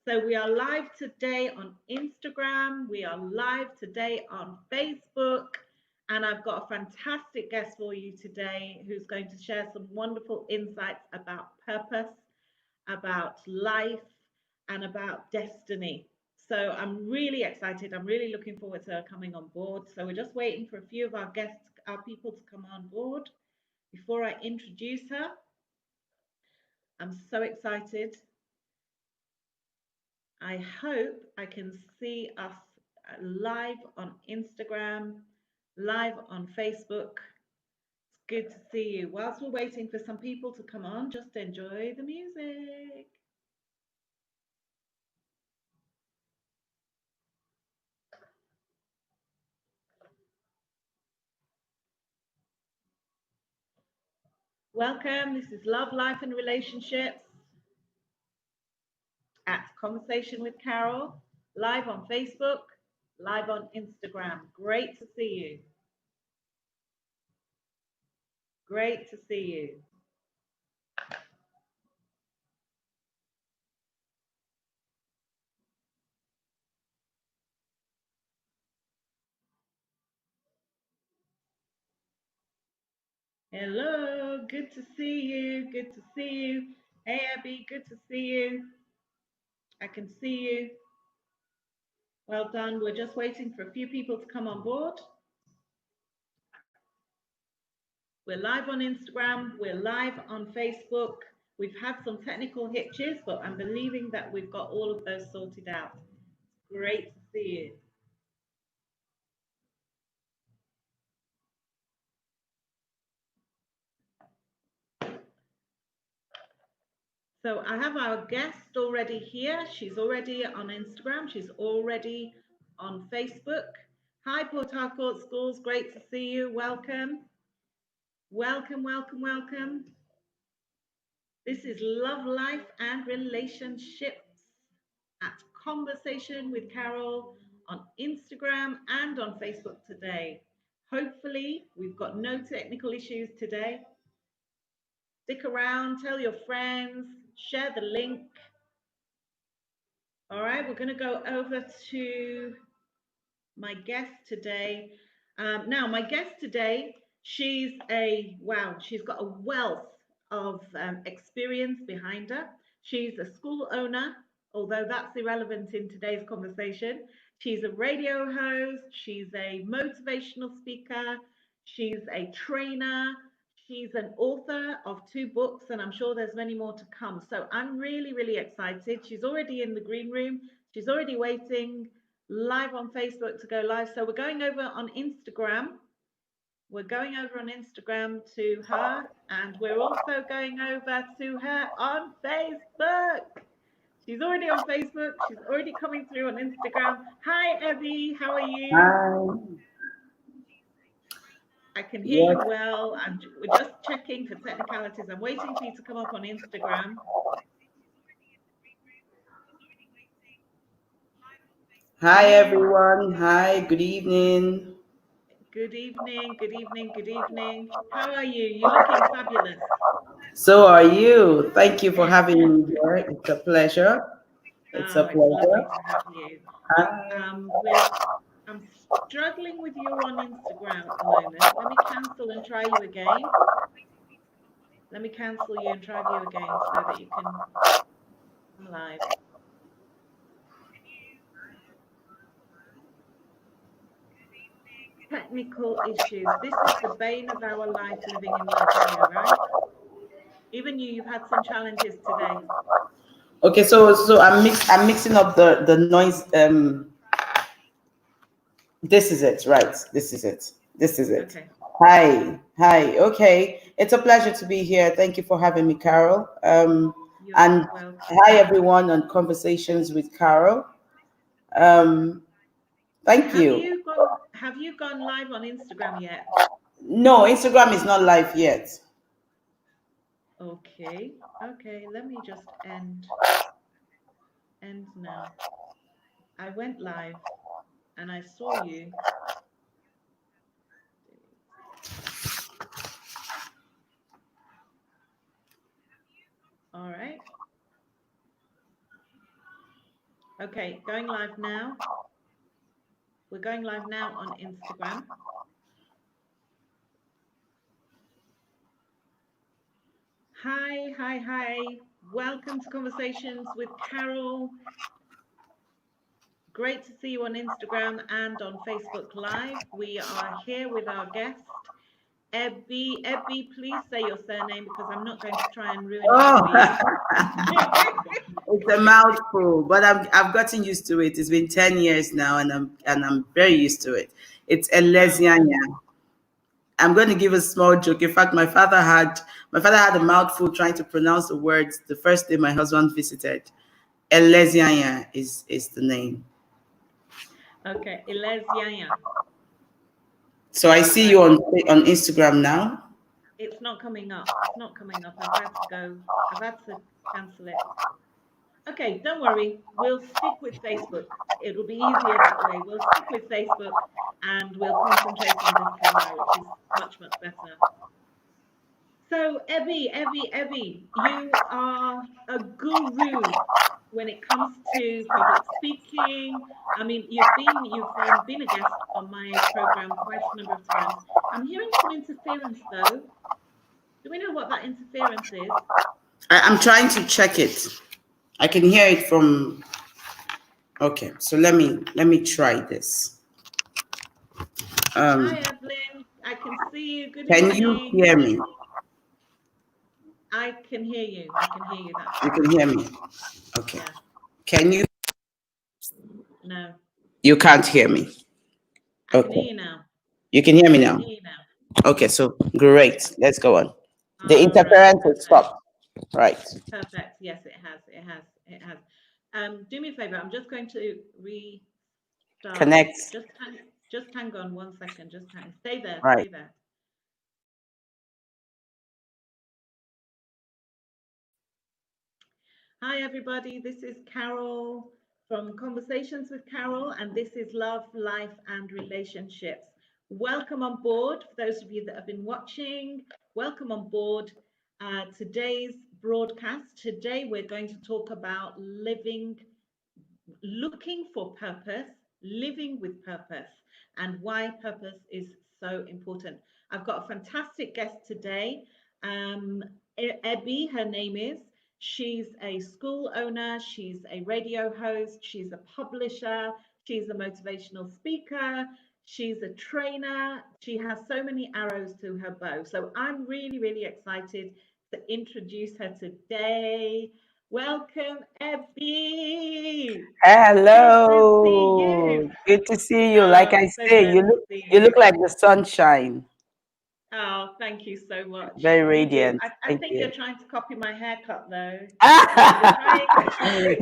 So we are live today on Instagram. We are live today on Facebook. And I've got a fantastic guest for you today who's going to share some wonderful insights about purpose, about life, and about destiny. So I'm really excited. I'm really looking forward to her coming on board. So we're just waiting for a few of our guests, our people to come on board before I introduce her. I'm so excited. I hope I can see us live on Instagram, live on Facebook. It's good to see you. Whilst we're waiting for some people to come on, just enjoy the music. Welcome. This is Love, Life and Relationships at Conversation with Carol, live on Facebook, live on Instagram. Great to see you. Great to see you. Hello, good to see you. Good to see you. Hey, Abby, good to see you. I can see you. Well done. We're just waiting for a few people to come on board. We're live on Instagram. We're live on Facebook. We've had some technical hitches, but I'm believing that we've got all of those sorted out. Great to see you. So I have our guest already here. She's already on Instagram. She's already on Facebook. Hi, Port Harcourt Schools. Great to see you. Welcome. Welcome, welcome, welcome. This is Love, Life and Relationships at Conversation with Carol on Instagram and on Facebook today. Hopefully, we've got no technical issues today. Stick around, tell your friends, share the link. All right, we're going to go over to my guest today. Now, my guest today, she's got a wealth of experience behind her. She's a school owner, although that's irrelevant in today's conversation. She's a radio host, she's a motivational speaker, she's a trainer, she's an author of 2 books, and I'm sure there's many more to come. So I'm really, really excited. She's already in the green room. She's already waiting live on Facebook to go live. So we're going over on Instagram. We're going over on Instagram to her, and we're also going over to her on Facebook. She's already on Facebook. She's already coming through on Instagram. Hi, Ebi. How are you? Hi. I can hear Yes. you well. We're just checking for technicalities. I'm waiting for you to come up on Instagram. Hi, everyone. Hi. Good evening. Good evening, good evening, good evening. How are you? You're looking fabulous. So are you. Thank you for having me here. It's a pleasure. It's a Oh, it's lovely pleasure. to have you. Hi. Um, we're, I'm struggling with you on Instagram at the moment. Let me cancel and try you again. Let me cancel you and try you again so that you can come live. Technical issues. This is the bane of our life living in Nigeria, right? Even you've had some challenges today. Okay, so I'm mixing up the noise. This is it, right? This is it. This is it. Okay. Hi. Hi. Okay. It's a pleasure to be here. Thank you for having me, Carol. You're And welcome. hi everyone on Conversations with Carol. Um, thank you. Have you gone live on Instagram yet? No, Instagram is not live yet. Okay. Okay, let me just end now. I went live and I saw you. All right. Okay, going live now. We're going live now on Instagram. Hi, hi, hi. Welcome to Conversations with Carol. Great to see you on Instagram and on Facebook Live. We are here with our guest, Ebi. Ebi, please say your surname because I'm not going to try and ruin it for you. It's a mouthful, but I've gotten used to it. It's been 10 years now, and I'm very used to it. It's Elezienya. I'm going to give a small joke. In fact, my father had a mouthful trying to pronounce the words the first day my husband visited. Elezienya is the name. Okay, Elezienya. So I see you on Instagram now. It's not coming up. It's not coming up. I've had to cancel it. Okay, don't worry. We'll stick with Facebook. It'll be easier that way. We'll stick with Facebook and we'll concentrate on this camera, which is much, much better. So, Ebi, you are a guru when it comes to public speaking. I mean, you've been a guest on my program quite a number of times. I'm hearing some interference though. Do we know what that interference is? I'm trying to check it. I can hear it from. Okay, so let me try this. Hi, Evelyn. I can see you. Good Can evening. you hear me? I can hear you. I can hear you. That's You can hear me. Okay. Yeah. Can you? No. You can't hear me. I can hear you now. You can hear me now. I can hear you now. Okay, so great. Let's go on. The All interference right, has stopped. Right. Perfect. Yes, it has. It has. It has. Do me a favor. I'm just going to restart. Connect. Just hang on 1 second. Just hang. Stay there. Right. Stay there. Hi, everybody. This is Carol from Conversations with Carol, and this is Love, Life, and Relationships. Welcome on board. For those of you that have been watching, welcome on board today's broadcast. Today, we're going to talk about looking for purpose, living with purpose, and why purpose is so important. I've got a fantastic guest today. Ebi, her name is. She's a school owner, she's a radio host, she's a publisher, she's a motivational speaker, she's a trainer. She has so many arrows to her bow. So I'm really, really excited to introduce her today. Welcome, Ebi. Hello. Good to see you. Like I So say, glad you to look see you you. look like the sunshine. Oh, thank you so much. Very You do. radiant. I Thank think you. you're trying to copy my haircut though.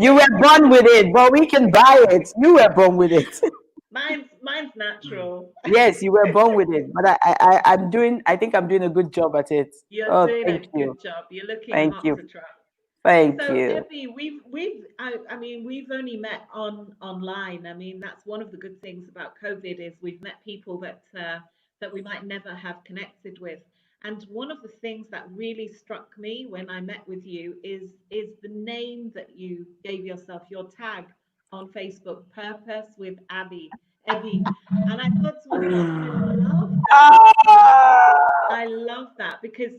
You were born with it, but we can buy it. You were born with it. Mine's natural. Yes, you were born with it, but I think I'm doing a good job at it. You're Oh, doing a thank you. good job. You're looking Thank hot you. to trot. Thank So, you. Ebi, we've only met online. I mean, that's one of the good things about COVID is we've met people that we might never have connected with. And one of the things that really struck me when I met with you is the name that you gave yourself, your tag on Facebook, Purpose with Ebi. And I thought to myself, I love that. I love that because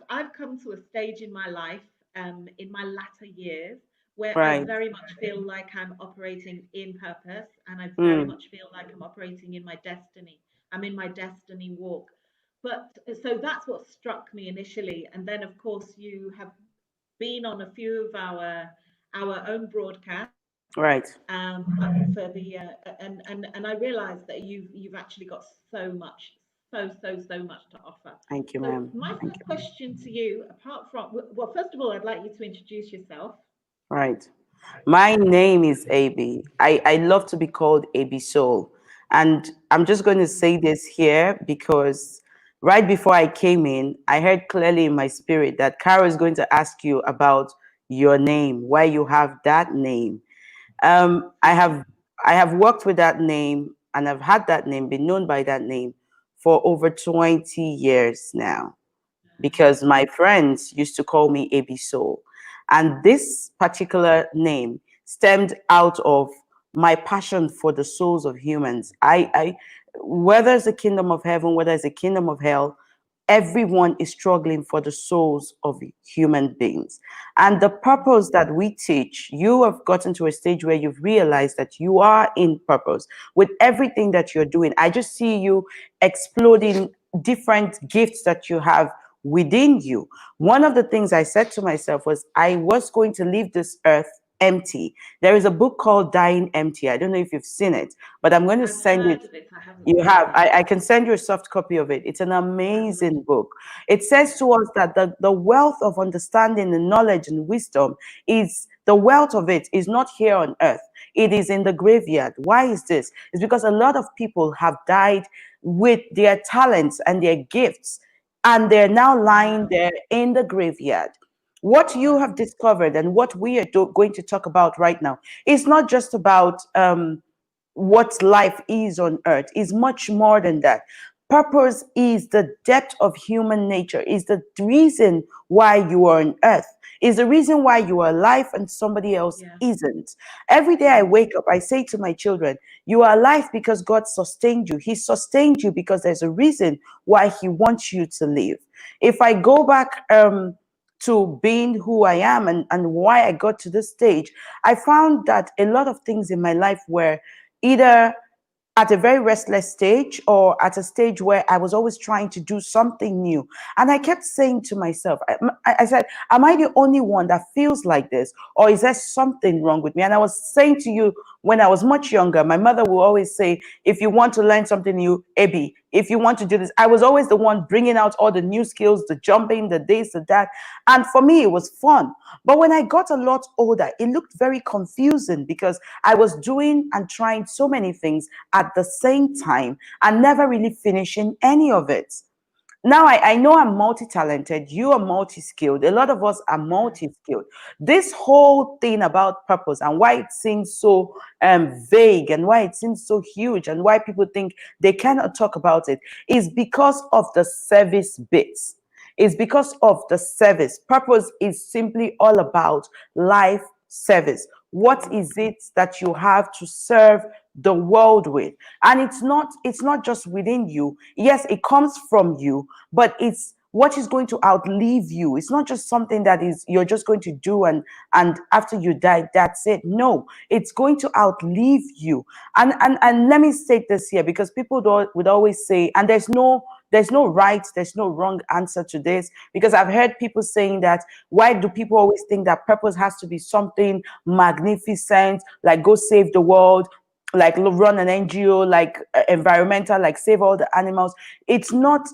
I've come to a stage in my life, in my latter years, where I Right. very much feel like I'm operating in purpose, and I very much feel like I'm operating in my destiny. I'm in my destiny walk. But so that's what struck me initially, and then of course you have been on a few of our own broadcasts. Right. For the and I realized that you've actually got so much, so much to offer. Thank you, So ma'am. my Thank first you. question to you, apart from, well, first of all, I'd like you to introduce yourself. Right. My name is Ebi. I love to be called Ebi Soul. And I'm just going to say this here because right before I came in, I heard clearly in my spirit that Carol is going to ask you about your name, why you have that name. I have worked with that name and I've had that name, been known by that name for over 20 years now because my friends used to call me Ebi Soul. And this particular name stemmed out of my passion for the souls of humans. I whether it's a kingdom of heaven, whether it's a kingdom of hell, everyone is struggling for the souls of human beings. And the purpose that we teach, you have gotten to a stage where you've realized that you are in purpose with everything that you're doing. I just see you exploding different gifts that you have within you. One of the things I said to myself was I was going to leave this earth empty. There is a book called Dying Empty. I don't know if you've seen it, but I'm going to I've send heard it. of it. I haven't You read have. it. I can send you a soft copy of it. It's an Lovely. amazing book. It says Yeah. to us that the wealth of understanding and knowledge and wisdom is the wealth of it is not here on earth. It is in the graveyard. Why is this? It's because a lot of people have died with their talents and their gifts, and they're now lying Wow. there in the graveyard. What you Wow. have discovered and what we are going to talk about right now is not just about what life is on earth, is much more than that. Purpose is the depth of human nature, is the reason why you are on earth, is the reason why you are alive and somebody else Yeah. isn't. Every day I Yeah. wake up, I say to my children, you are alive because God sustained you. He sustained you because there's a reason why He wants you to live. If I go back to being who I am and why I got to this stage, I found that a lot of things in my life were either at a very restless stage or at a stage where I was always trying to do something new. And I kept saying to myself, I said, am I the only one that feels like this? Or is there something wrong with me? And I was saying to you, when I was much younger, my mother would always say, if you want to learn something new, Ebi, if you want to do this, I was always the one bringing out all the new skills, the jumping, the this, the that. And for me, it was fun. But when I got a lot older, it looked very confusing because I was doing and trying so many things at the same time and never really finishing any of it. Now I know I'm multi-talented, you are multi-skilled, a lot of us are Yeah. multi-skilled. This whole thing about purpose and why it seems so vague and why it seems so huge and why people think they cannot talk about it is because of the service bits. It's because of the service. Purpose is simply all about life service. What Yeah. is it that you have to serve the world with? And it's not just within you. Yes, it comes from you, but it's what is going to outlive you. It's not just something that is you're just going to do and after you die, that's it. No, it's going to outlive you. And let me state this here because people would always say, and there's no right, there's no wrong answer to this, because I've heard people saying that why do people always think that purpose has to be something magnificent, like go save the world, like run an NGO, like environmental, like save all the animals. It's not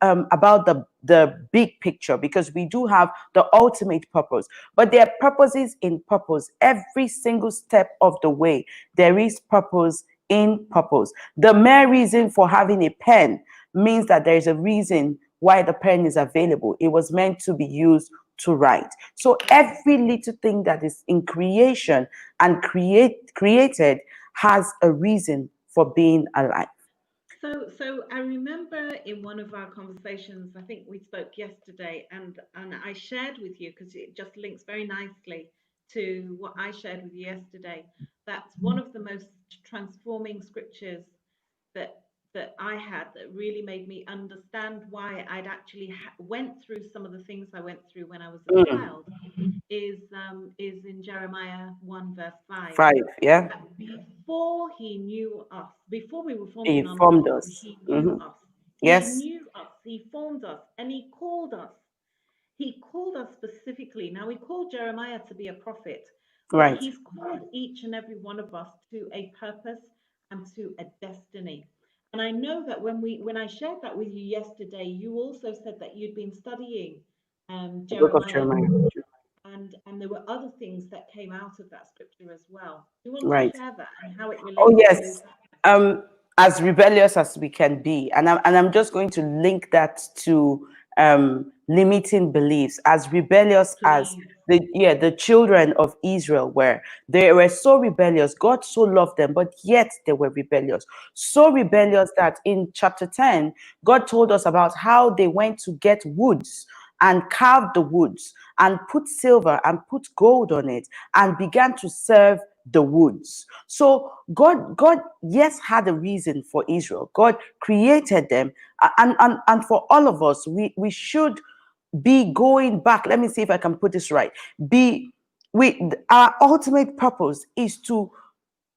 about the big picture, because we do have the ultimate purpose, but there are purposes in purpose. Every single step of the way, there is purpose in purpose. The mere reason for having a pen means that there is a reason why the pen is available. It was meant to be used to write. So every little thing that is in creation and created has a reason for being alive. So I remember in one of our conversations, I think we spoke yesterday, and I shared with you because it just links very nicely to what I shared with you yesterday. That's one of the most transforming scriptures that I had that really made me understand why I'd actually went through some of the things I went through when I was a Mm, child. Is in Jeremiah 1 verse 5. 5, yeah. Before he knew us, before we were formed He in our mother's formed womb, us. he knew Hmm. us. He Yes, knew us. He formed us and he called us. He called us specifically. Now, he called Jeremiah to be a prophet, but right. he's called each and every one of us to a purpose and to a destiny. And I know that when I shared that with you yesterday, you also said that you'd been studying The book of Jeremiah, Jeremiah. and there were other things that came out of that scripture as well. Do you want to Right. share that and how it Oh relates to? yes. Um, as rebellious as we can be, and I'm just going to link that to limiting beliefs. As rebellious as Please. the children of Israel were, they were so rebellious. God so loved them, but yet they were rebellious. So rebellious that in chapter 10, God told us about how they went to get woods and carved the woods and put silver and put gold on it and began to serve the woods. So God, yes, had a reason for Israel. God created them, and for all of us, we should be going back. Let me see if I can put this right. Be we Our ultimate purpose is to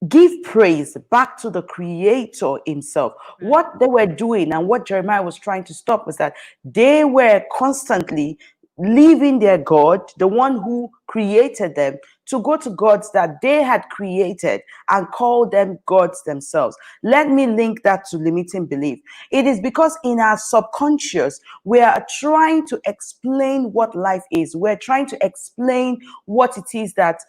give praise back to the creator himself. Right. What they were doing and what Jeremiah was trying to stop was that they were constantly leaving their God, the one who created them, to go to gods that they had created and call them gods themselves. Let me link that to limiting belief. It is because in our subconscious, we are trying to explain what life is. We're trying to explain what it is that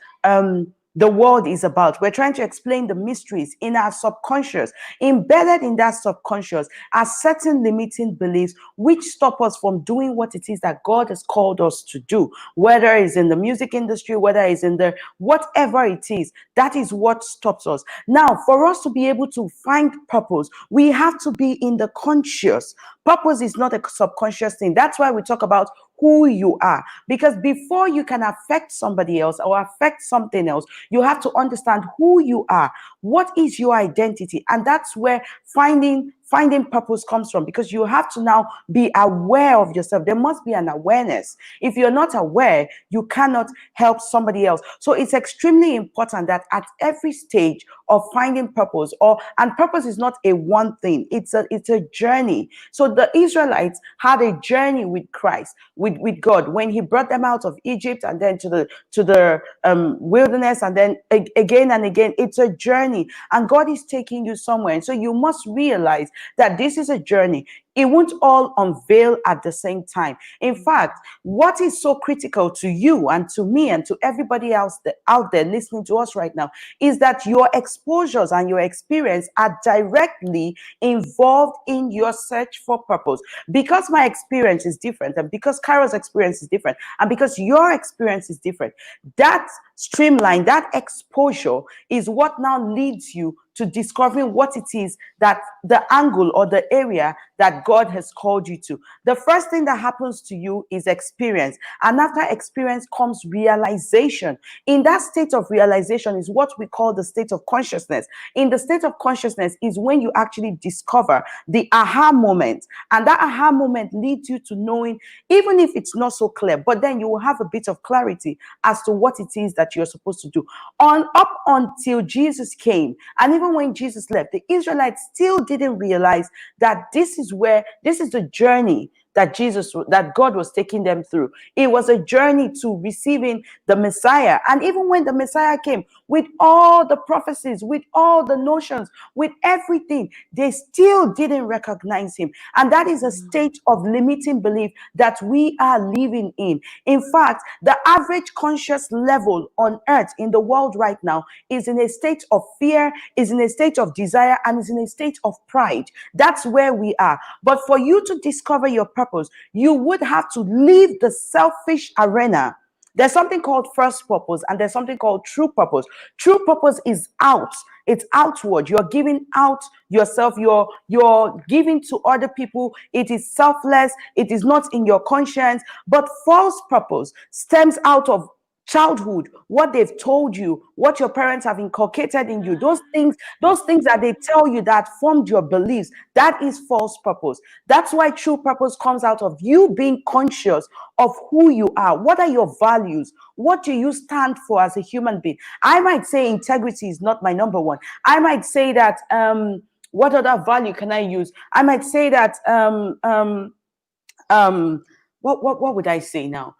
the world is about. We're trying to explain the mysteries in our subconscious. Embedded in that subconscious are certain limiting beliefs which stop us from doing what it is that God has called us to do, whether it's in the music industry, whether it's in the whatever it is. That is what stops us. Now, for us to be able to find purpose, we have to be in the conscious. Purpose is not a subconscious thing. That's why we talk about who you are, because before you can affect somebody else or affect something else, you have to understand who you are. What is your identity? And that's where finding purpose comes from, because you have to now be aware of yourself. There must be an awareness. If you're not aware, you cannot help somebody else. So it's extremely important that at every stage of finding purpose, and purpose is not a one thing, it's a journey. So the Israelites had a journey with Christ, with God, when he brought them out of Egypt and then to the wilderness, and then again and again. It's a journey, and God is taking you somewhere. And so you must realize that this is a journey. It won't all unveil at the same time. In fact, what is so critical to you and to me and to everybody else out there listening to us right now is that your exposures and your experience are directly involved in your search for purpose. Because my experience is different, and because Carol's experience is different, and because your experience is different, that streamline, that exposure is what now leads you to discovering what it is that the angle or the area that God has called you to. The first thing that happens to you is experience. And after experience comes realization. In that state of realization is what we call the state of consciousness. In the state of consciousness is when you actually discover the aha moment. And that aha moment leads you to knowing, even if it's not so clear, but then you will have a bit of clarity as to what it is that you're supposed to do. Up until Jesus came, and even when Jesus left, the Israelites still didn't realize that this is the journey that God was taking them through. It was a journey to receiving the Messiah. And even when the Messiah came, with all the prophecies, with all the notions, with everything, they still didn't recognize him. And that is a state of limiting belief that we are living in. In fact, the average conscious level on earth in the world right now is in a state of fear, is in a state of desire, and is in a state of pride. That's where we are. But for you to discover your purpose, you would have to leave the selfish arena. There's something called first purpose, and there's something called true purpose. True purpose is out. It's outward. You're giving out yourself. You're giving to other people. It is selfless. It is not in your conscience. But false purpose stems out of childhood, what they've told you, what your parents have inculcated in you, those things that they tell you that formed your beliefs. That is false purpose. That's why true purpose comes out of you being conscious of who you are. What are your values? What do you stand for as a human being? I might say integrity is not my number one. I might say that what other value can I use? I might say that what would I say now?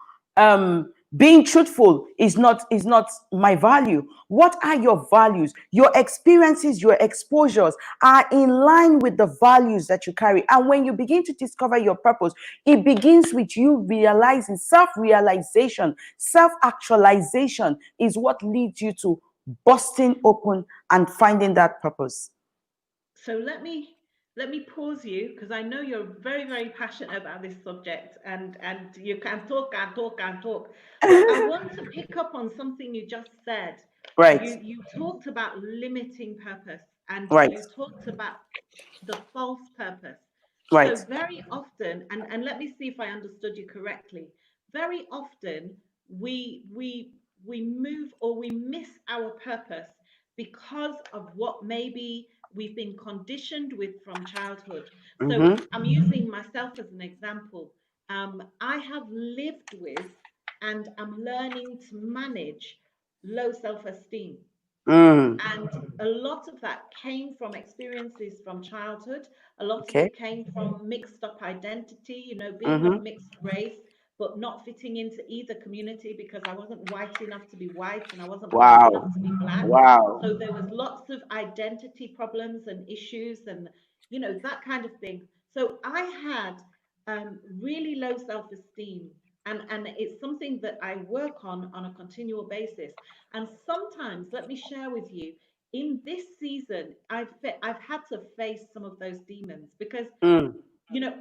Being truthful is not my value. What are your values? Your experiences, your exposures are in line with the values that you carry. And when you begin to discover your purpose, it begins with you realizing. Self-realization, self-actualization is what leads you to busting open and finding that purpose. So let me pause you, because I know you're very, very passionate about this subject, and you can talk and talk and talk. But I want to pick up on something you just said. Right, You talked about limiting purpose, and right. you talked about the false purpose. So Right. very often, and let me see if I understood you correctly. Very often we move or we miss our purpose because of what maybe we've been conditioned with from childhood. So Mm-hmm. I'm using myself as an example. I have lived with and I'm learning to manage low self-esteem. Mm. And a lot of that came from experiences from childhood. A lot of Okay. it came from mixed up identity, being of Mm-hmm. mixed race, but not fitting into either community because I wasn't white enough to be white and I wasn't black Wow. enough to be black. Wow. So there was lots of identity problems and issues and, that kind of thing. So I had really low self-esteem. And it's something that I work on a continual basis. And sometimes, let me share with you, in this season, I've had to face some of those demons because, Mm.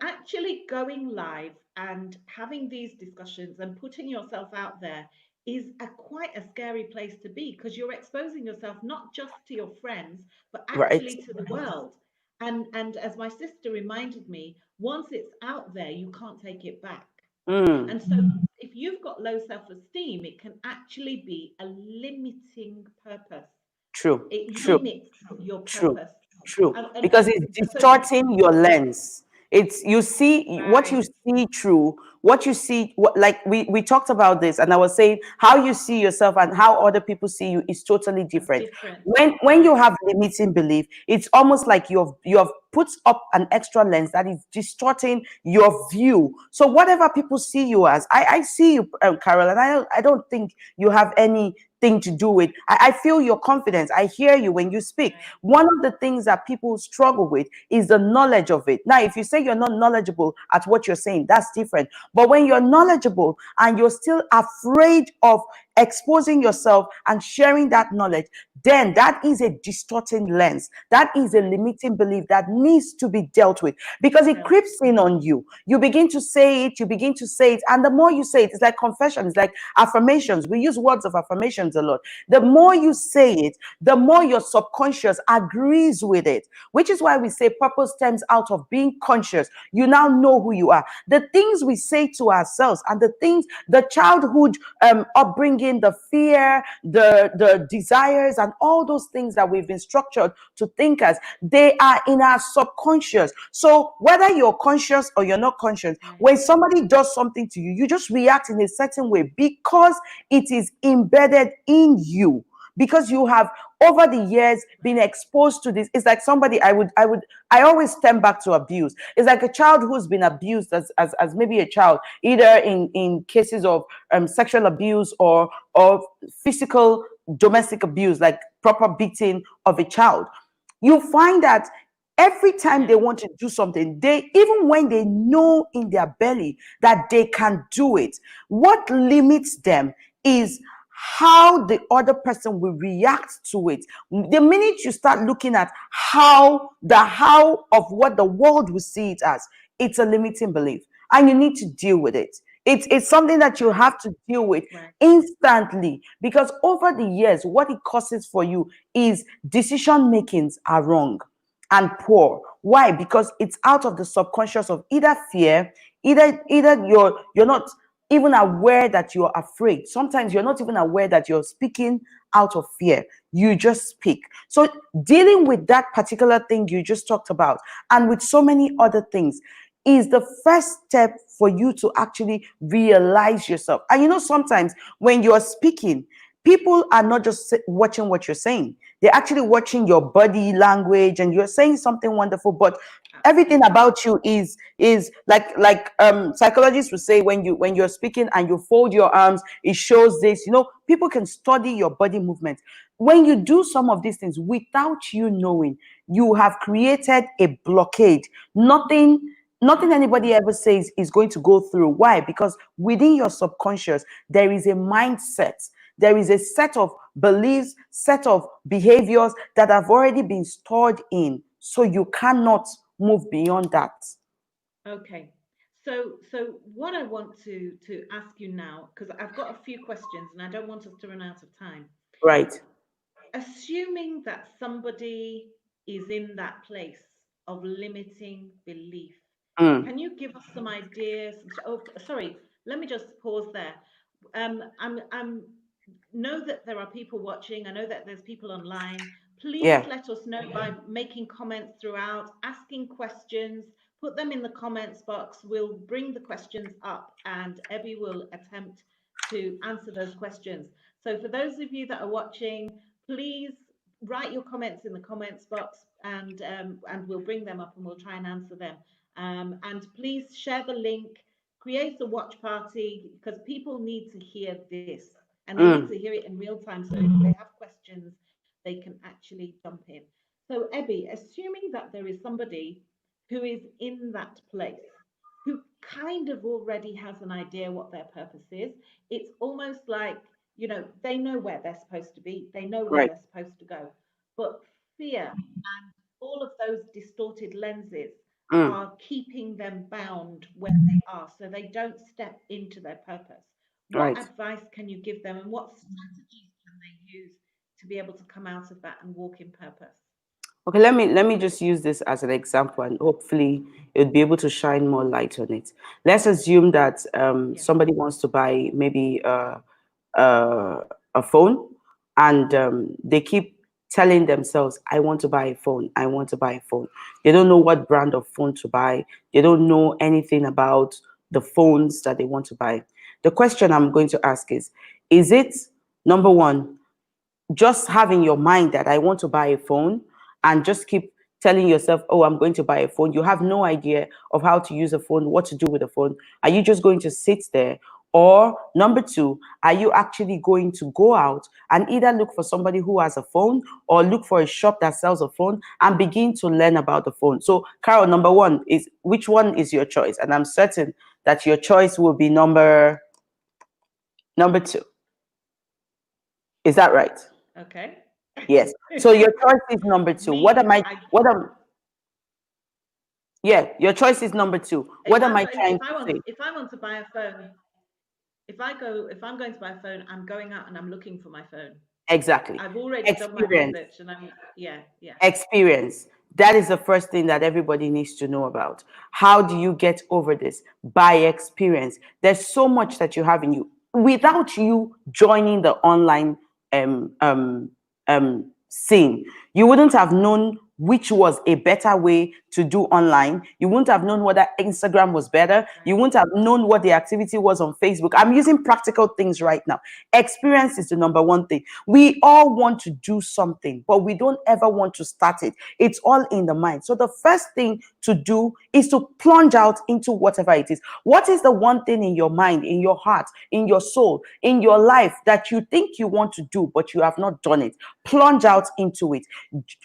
actually going live and having these discussions and putting yourself out there is quite a scary place to be because you're exposing yourself not just to your friends, but Right. actually to the world. And as my sister reminded me, once it's out there, you can't take it back. Mm. And so, if you've got low self esteem, it can actually be a limiting purpose. True. It True. limits your True, purpose. true. And Because it's so, distorting your lens. It's you see what you right, see through what you see. What, like we talked about this, and I was saying how you see yourself and how other people see you is totally different. different, When you right, have limiting belief, it's almost like you have put up an extra lens that is distorting your view. So whatever people see you as, I see you, Carol, and I don't think you have anything to do with. I feel your confidence. I hear you when you speak. right, One of the things that people struggle with is the knowledge of it. Now, if you say you're not knowledgeable at what you're saying, that's different. But when you're knowledgeable and you're still afraid of exposing yourself and sharing that knowledge, then that is a distorting lens. That is a right, limiting belief that needs to be dealt with because it dealt with, creeps in on you. You begin to say it, you begin to say it, and the more you say it, it's like confession, it's like affirmations. We use words of affirmations a lot. The more you say it, the more your subconscious agrees with it, which is why we say purpose stems out of being conscious. You now know who you are. The things we say to ourselves and the things, the childhood upbringing, the fear, the desires, and all those things that we've been structured to think as, they are in our subconscious. So whether you're conscious or you're not conscious, right, when somebody does something to you, you just react in a certain way because it is embedded in you, because you have over the years been right, exposed to this. It's like somebody, I always stem back to abuse. It's like a child who's been abused as maybe a child, either in cases of sexual abuse or physical domestic abuse, like proper beating of a child. You find that every time they yeah, want to do something, they, even when they know in their belly that they can do it, what limits them is how the other person will react to it. The minute you start looking at how of what the world will see it as, it's a limiting belief, and you need to deal with it. It's something that you right, have to deal with right, instantly, because over the years, what it causes for you is decision makings are wrong and poor. Why? Because it's out of the subconscious of either fear, either you're not even aware that you're afraid. Sometimes you're not even aware that you're speaking out of fear. You just speak. So dealing with that particular thing you just talked about, and with so many other things, is the first step for you to actually realize yourself. And sometimes when you're speaking, people are not just watching what you're saying, they're actually watching your body language, and you're saying something wonderful, but everything absolutely, about you is like psychologists would say, when you're speaking and you fold your arms, it shows this. People can study your body movement. When you do some of these things without you knowing, you have created a blockade. Nothing anybody ever says is going to go through. Why? Because within your subconscious, there is a mindset. There is a set of beliefs, set of behaviors that have already been stored in. So you cannot move beyond that. okay. So what I want to ask you now, because I've got a few questions and I don't want us to run out of time. Right. Assuming that somebody is in that place of limiting belief, Mm. Can you give us some ideas? Oh, sorry, let me just pause there. I'm know that there are people watching. I know that there's people online. Please Yeah. let us know by making comments throughout, asking questions. Put them in the comments box. We'll bring the questions up, and Ebi will attempt to answer those questions. So for those of you that are watching, please write your comments in the comments box, and we'll bring them up and we'll try and answer them. And please share the link, create a watch party, because people need to hear this and they need to Mm. hear it in real time. So if they have questions, they can actually jump in. So, Ebi, assuming that there is somebody who is in that place, who kind of already has an idea what their purpose is, it's almost like, they know where they're supposed to be, they know where Right. they're supposed to go. But fear and all of those distorted lenses Mm. are keeping them bound where they are so they don't step into their purpose. What Right. advice can you give them and what strategies can they use to be able to come out of that and walk in purpose? Okay, let me just use this as an example, and hopefully it would be able to shine more light on it. Let's assume that Yeah. somebody wants to buy maybe a phone, and they keep telling themselves, "I want to buy a phone. I want to buy a phone." They don't know what brand of phone to buy. They don't know anything about the phones that they want to buy. The question I'm going to ask is it number one, just have in your mind that I want to buy a phone and just keep telling yourself, oh, I'm going to buy a phone. You have no idea of how to use a phone, what to do with a phone. Are you just going to sit there? Or number two, are you actually going to go out and either look for somebody who has a phone or look for a shop that sells a phone and begin to learn about the phone? So, Carol, number one is, which one is your choice? And I'm certain that your choice will be number two. Is that right? Okay. Yes. So your choice is number two. What Me, am I? I What am? Yeah, your choice is number two. What am I trying to say? if I want to buy a phone, if I'm going to buy a phone, I'm going out and I'm looking for my phone. Exactly. I've already done my Experience. research and I'm yeah, yeah. Experience. That is the first thing that everybody needs to know about. How do you get over this? By experience. There's so much that you have in you. Without you joining the online scene, you wouldn't have known which was a better way to do online. You wouldn't have known whether Instagram was better. You Right. wouldn't have known what the activity was on Facebook. I'm using practical things right now. Experience is the number one thing. We all want to do something, but we don't ever want to start it. It's all in the mind. So the first thing to do is to plunge out into whatever it is. What is the one thing in your mind, in your heart, in your soul, in your life that you think you want to do, but you have not done it? Plunge out into it.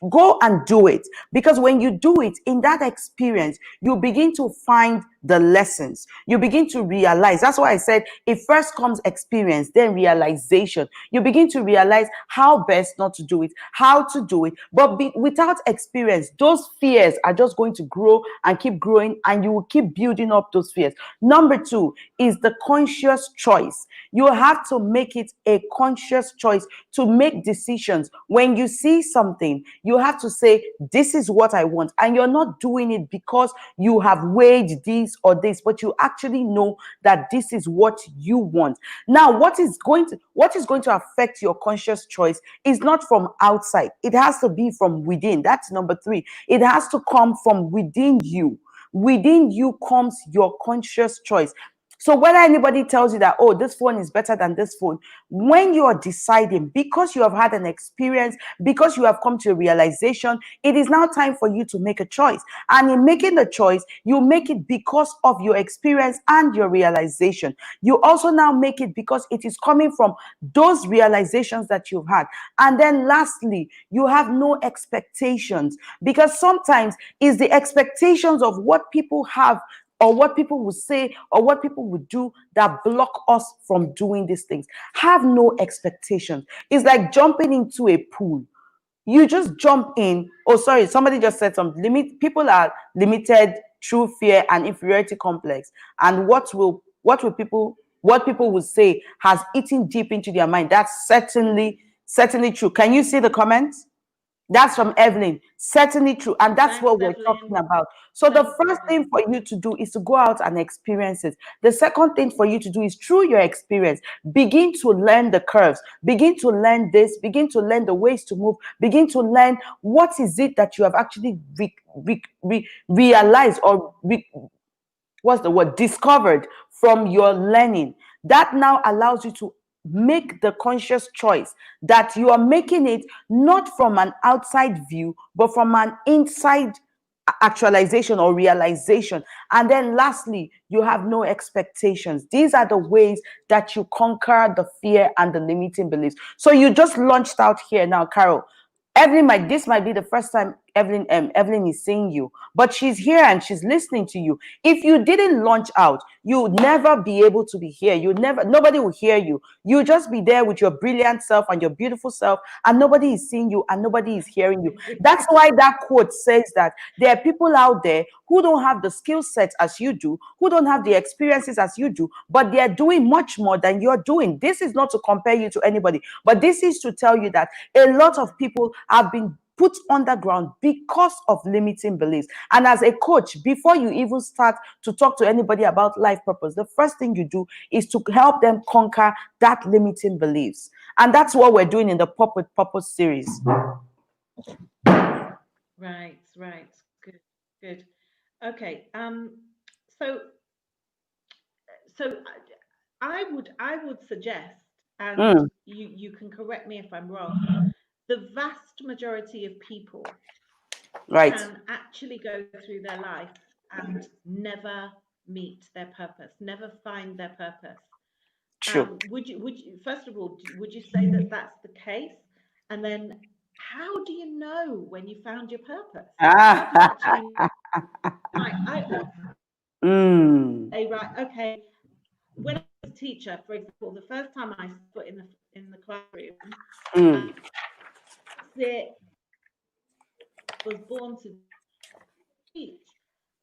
Go and do it. Because when you do it, in that experience, you begin to find the lessons. You begin to realize. That's why I said it first comes experience, then realization. You begin to realize how best not to do it, how to do it. But without experience, those fears are just going to grow and keep growing, and you will keep building up those fears. Number two is the conscious choice. You have to make it a conscious choice to make decisions. When you see something, you have to say, this is what I want. And you're not doing it because you have weighed this or this, but you actually know that this is what you want. Now, what is going to affect your conscious choice is not from outside. It has to be from within. That's number three. It has to come from within you. Within you comes your conscious choice. So whether anybody tells you that, oh, this phone is better than this phone, when you are deciding, because you have had an experience, because you have come to a realization, it is now time for you to make a choice. And in making the choice, you make it because of your experience and your realization. You also now make it because it is coming from those realizations that you've had. And then lastly, you have no expectations, because sometimes it's the expectations of what people have or what people will say or what people will do that block us from doing these things. Have no expectations. It's like jumping into a pool. You just jump in. Oh, sorry, somebody just said something. People are limited through fear and inferiority complex. And what people will say has eaten deep into their mind. That's certainly true. Can you see the comments? That's from Evelyn. Certainly true. And that's Thanks, what we're talking Evelyn. about. So the Thanks, first thing Evelyn. for you to do is to go out and experience it. The second thing for you to do is through your experience, begin to learn the curves, begin to learn this, begin to learn the ways to move, begin to learn what is it that you have actually realized or what's the word, discovered from your learning. That now allows you to make the conscious choice that you are making it not from an outside view but from an inside actualization or realization. And then lastly, you have no expectations. These are the ways that you conquer the fear and the limiting beliefs. So you just launched out here now, Carol. This might be the first time Evelyn is seeing you, but she's here and she's listening to you. If you didn't launch out, you would never be able to be here. Nobody will hear you. You just be there with your brilliant self and your beautiful self, and nobody is seeing you and nobody is hearing you. That's why that quote says that there are people out there who don't have the skill set as you do, who don't have the experiences as you do, but they are doing much more than you're doing. This is not to compare you to anybody, but this is to tell you that a lot of people have been put underground because of limiting beliefs. And as a coach, before you even start to talk to anybody about life purpose, the first thing you do is to help them conquer that limiting beliefs. And that's what we're doing in the Pop with Purpose series. Right, right. Good, good. Okay. So so I would suggest, and Mm, you can correct me if I'm wrong, the vast majority of people right. can actually go through their life and never meet their purpose, never find their purpose. True. Would you first of all, would you say that that's the case? And then how do you know when you found your purpose? How do you Ah, actually know? I always mm, say, right, okay, when I was a teacher, for example, the first time I set foot in the classroom, mm, um, it was born to teach.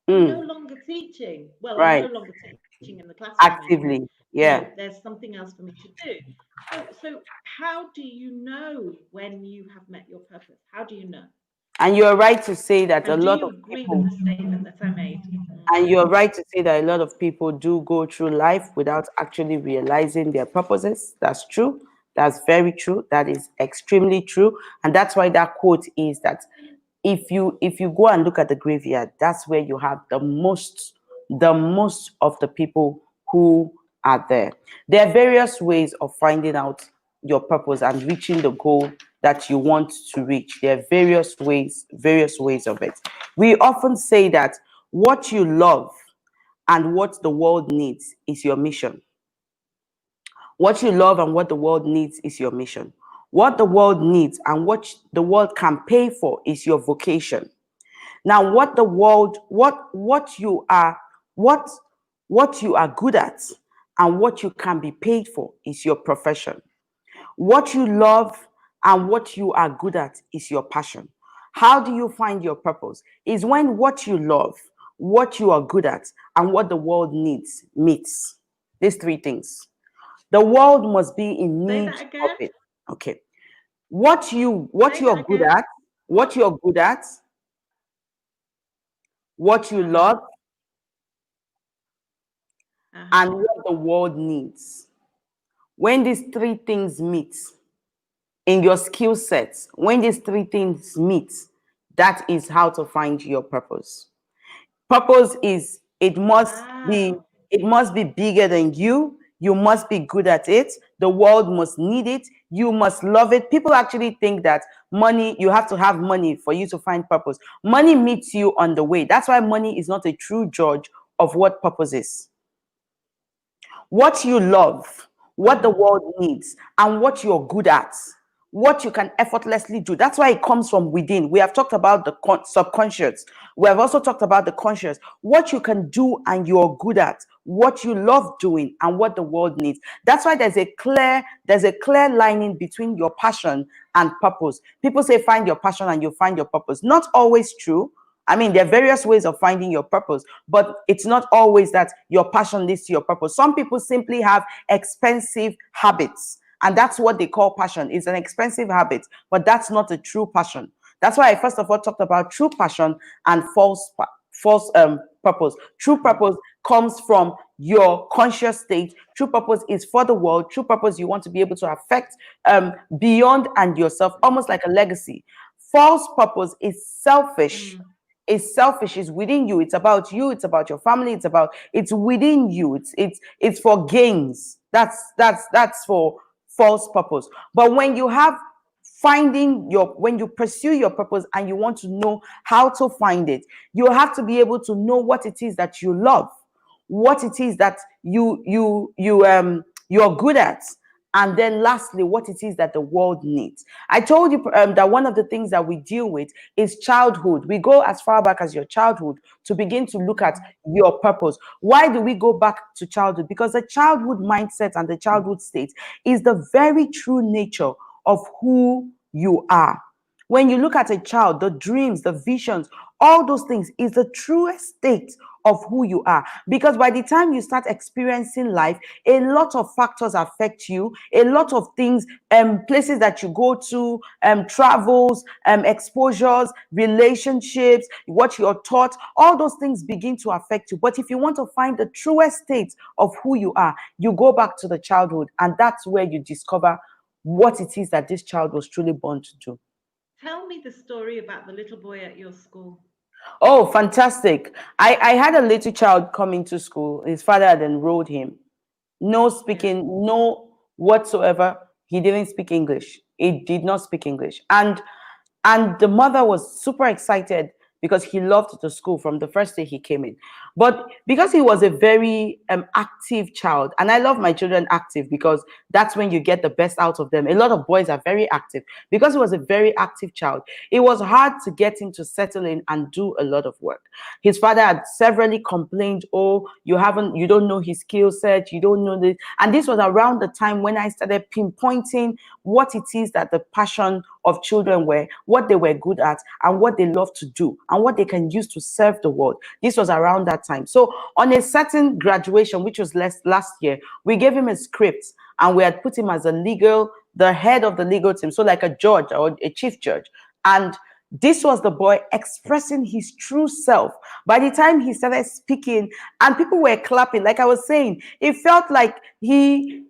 I'm no mm, longer teaching. Well, I'm no right. longer teaching in the classroom anymore. Actively. You know, Yeah. there's something else for me to do. So how do you know when you have met your purpose? How do you know? And you're right to say that a And do lot you of agree with people the statement that I made? And you're right to say that a lot of people do go through life without actually realizing their purposes. That's true. That's very true. That is extremely true. And that's why that quote is that if you go and look at the graveyard, that's where you have the most of the people who are there. There are various ways of finding out your purpose and reaching the goal that you want to reach. There are various ways of it. We often say that what you love and what the world needs is your mission. What you love and what the world needs is your mission. What the world needs and what the world can pay for is your vocation. Now, what what you are good at and what you can be paid for is your profession. What you love and what you are good at is your passion. How do you find your purpose? Is when what you love, what you are good at, and what the world needs meets. These three things. The world must be in Say need that of again. it. Okay. What Say that you're good again. at, what What? you're good at, what you Uh-huh. love, Uh-huh. and what the world needs. When these three things meet in your skill sets, when these three things meet, that is how to find your purpose. Purpose is Wow. it must be bigger than you. You must be good at it. The world must need it. You must love it. People actually think that you have to have money for you to find purpose. Money meets you on the way. That's why money is not a true judge of what purpose is. What you love, what the Uh-huh. world needs, and what you're good at, what you can effortlessly do. That's why it comes from within. We have talked about the subconscious. We have also talked about the conscious. What you can do and you're good at, what you love doing, and what the world needs. That's why there's a clear lining between your passion and purpose. People say find your passion and you find your purpose. Not always true. I mean, there are various ways of finding your purpose, but it's not always that your passion leads to your purpose. Some people simply have expensive habits, and that's what they call passion. It's an expensive habit, but that's not a true passion. That's why I first of all talked about true passion and false purpose. True purpose comes from your conscious state. True purpose is for the world. True purpose, you want to be able to affect beyond and yourself, almost like a legacy. False purpose is selfish. Mm. Is selfish, is within you. It's about you, it's about your family, it's within you. It's for gains. That's for false purpose. But when you have when you pursue your purpose and you want to know how to find it, you have to be able to know what it is that you love, what it is that you're good at, and then lastly, what it is that the world needs. I told you that one of the things that we deal with is childhood. We go as far back as your childhood to begin to look at your purpose. Why do we go back to childhood? Because the childhood mindset and the childhood state is the very true nature of who you are. When you look at a child, the dreams, the visions, all those things is the truest state of who you are. Because by the time you start experiencing life, a lot of factors affect you, a lot of things, places that you go to, travels, exposures, relationships, what you're taught, all those things begin to affect you. But if you want to find the truest state of who you are, you go back to the childhood, and that's where you discover what it is that this child was truly born to do. Tell me the story about the little boy at your school. Oh, fantastic. I had a little child coming to school. His father had enrolled him. No Yeah. speaking, no whatsoever. He didn't speak English. He did not speak English. And the mother was super excited because he loved the school from the first day he came in. But because he was a very active child, and I love my children active because that's when you get the best out of them. A lot of boys are very active. Because he was a very active child, it was hard to get him to settle in and do a lot of work. His father had severally complained, oh, you don't know his skill set, you don't know this. And this was around the time when I started pinpointing what it is that the passion of children were, what they were good at, and what they love to do, and what they can use to serve the world. This was around that time. So on a certain graduation, which was last year, we gave him a script, and we had put him as the head of the legal team, so like a judge or a chief judge. And this was the boy expressing his true self. By the time he started speaking and people were clapping, like I was saying, it felt like he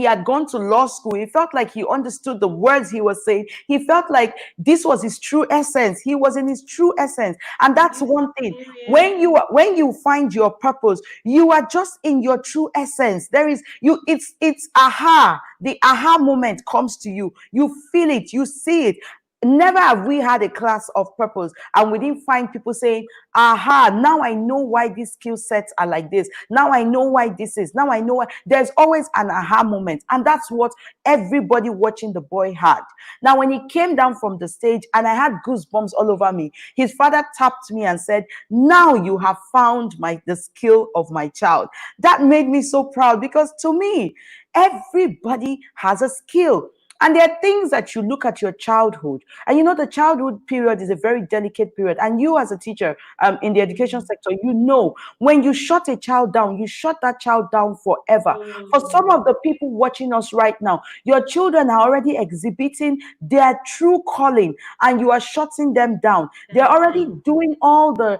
had gone to law school. It felt like he understood the words he was saying. He felt like this was his true essence. He was in his true essence. And Are that's you one thing. serious? When you find your purpose, you are just in your true essence. There is you, it's aha. The aha moment comes to you. You feel it, you see it. Never have we had a class of purpose and we didn't find people saying, aha, now I know why these skill sets are like this. Now I know why this is. Now I know why. There's always an aha moment. And that's what everybody watching the boy had. Now, when he came down from the stage and I had goosebumps all over me, his father tapped me and said, now you have found the skill of my child. That made me so proud because to me, everybody has a skill. And there are things that you look at your childhood, and you know the childhood period is a very delicate period. And you, as a teacher, in the education sector, you know when you shut a child down, you shut that child down forever. For some Oh, of the people watching us right now, your children are already exhibiting their true calling, and you are shutting them down. They're already down. doing all the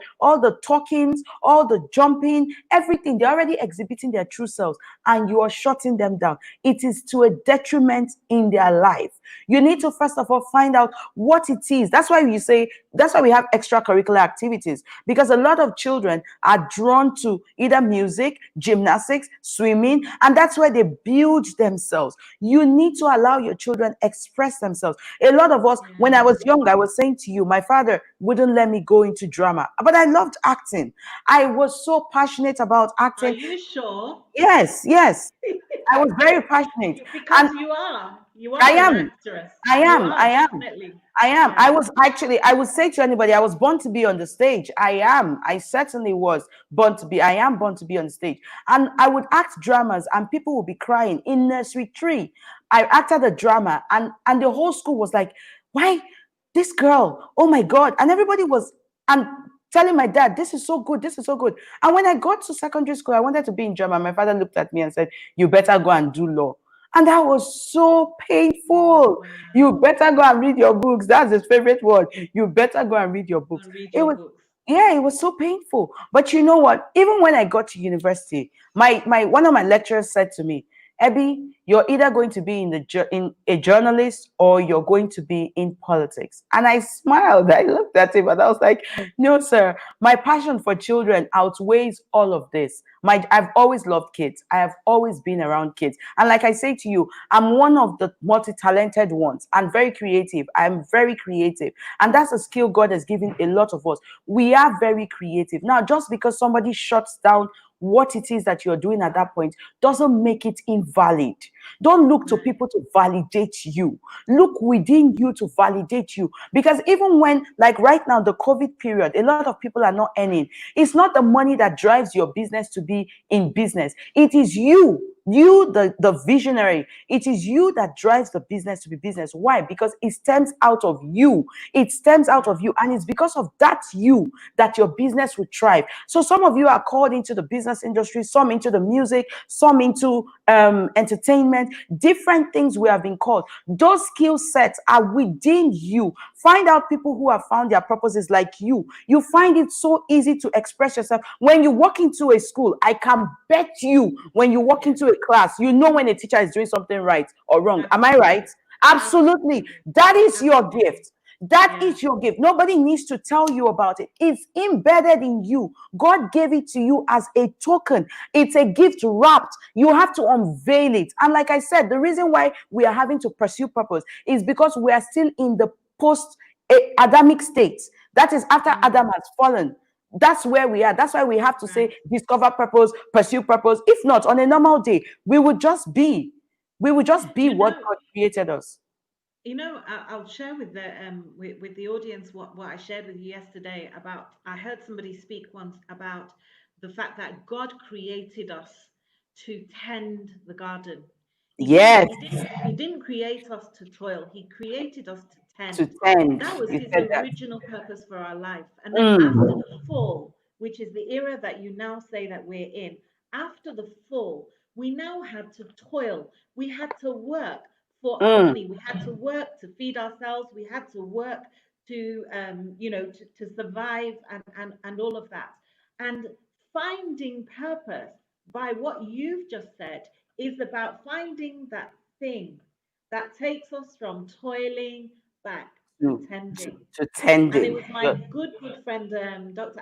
talkings, all the jumping, everything. They're already exhibiting their true selves, and you are shutting them down. It is to a detriment in their life. You need to first of all find out what it is. That's why we have extracurricular activities, because a lot of children are drawn to either music, gymnastics, swimming, and that's where they build themselves. You need to allow your children express themselves. A lot of us, when I Yeah. was young, I was saying to you, my father wouldn't let me go into drama, but I loved acting. I was so passionate about Are acting. you sure? Yes, yes. I was very passionate. Because And you I are an am. actress. I You am. are I am. definitely. I am. Yeah. I would say to anybody, I was born to be on the stage. I am. I certainly was born to be. I am born to be on stage. And I would act dramas and people would be crying in nursery three. I acted a drama and the whole school was like, why this girl? Oh my God. And everybody was and telling my dad, this is so good. This is so good. And when I got to secondary school, I wanted to be in drama. My father looked at me and said, you better go and do law. And that was so painful. You Wow. better go and read your books. That's his favorite word. You better go and read your books. And read It your was, books. yeah, it was so painful. But you know what? Even when I got to university, my one of my lecturers said to me, Ebi, you're either going to be in a journalist or you're going to be in politics. And I smiled. I looked at him and I was like, no, sir, my passion for children outweighs all of this. I've always loved kids. I have always been around kids. And like I say to you, I'm one of the multi-talented ones. I'm very creative. I'm very creative. And that's a skill God has given a lot of us. We are very creative. Now, just because somebody shuts down what it is that you're doing at that point doesn't make it invalid. Don't look to Right. people to validate you. Look within you to validate you. Because even when, like right now, the COVID period, a lot of people are not earning. It's not the money that drives your business to be in business. It is you, the visionary. It is you that drives the business to be business. Why? Because it stems out of you. It stems out Yeah. of you. And it's because of that you that your business will thrive. So some of you are called into the business industry, some into the music, some into entertainment, different things we have been called. Those skill sets are within you. Find out people who have found their purposes like you. You find it so easy to express yourself. When you walk into a school, I can bet you, when you walk Yeah. into a class, you know when a teacher is doing something right or wrong. Am I right? Absolutely. Absolutely. Absolutely. That is your Absolutely. gift. That Yeah. is your gift. Nobody needs to tell you about it. It's embedded in you. God gave it to you as a token. It's a gift wrapped. You have to unveil it. And like I said, the reason why we are having to pursue purpose is because we are still in the post Adamic state. That is after Mm. Adam has fallen. That's where we are. That's why we have to Right. say discover purpose, pursue purpose. If not, on a normal day, we would just be. We would just be You what know, God created us. I'll share with the audience what I shared with you yesterday about. I heard somebody speak once about the fact that God created us to tend the garden. Yes, He didn't create us to toil. He created us to to tend. tend. That was You his said that. original purpose for our life. And then after Mm, the fall, which is the era that you now say that we're in, after the fall, we now had to toil. We had to work for our mm, money. We had to work to feed ourselves. We had to work to, to survive and all of that. And finding purpose by what you've just said is about finding that thing that takes us from toiling back to to, tending. to tend And it it. was my good friend, Dr.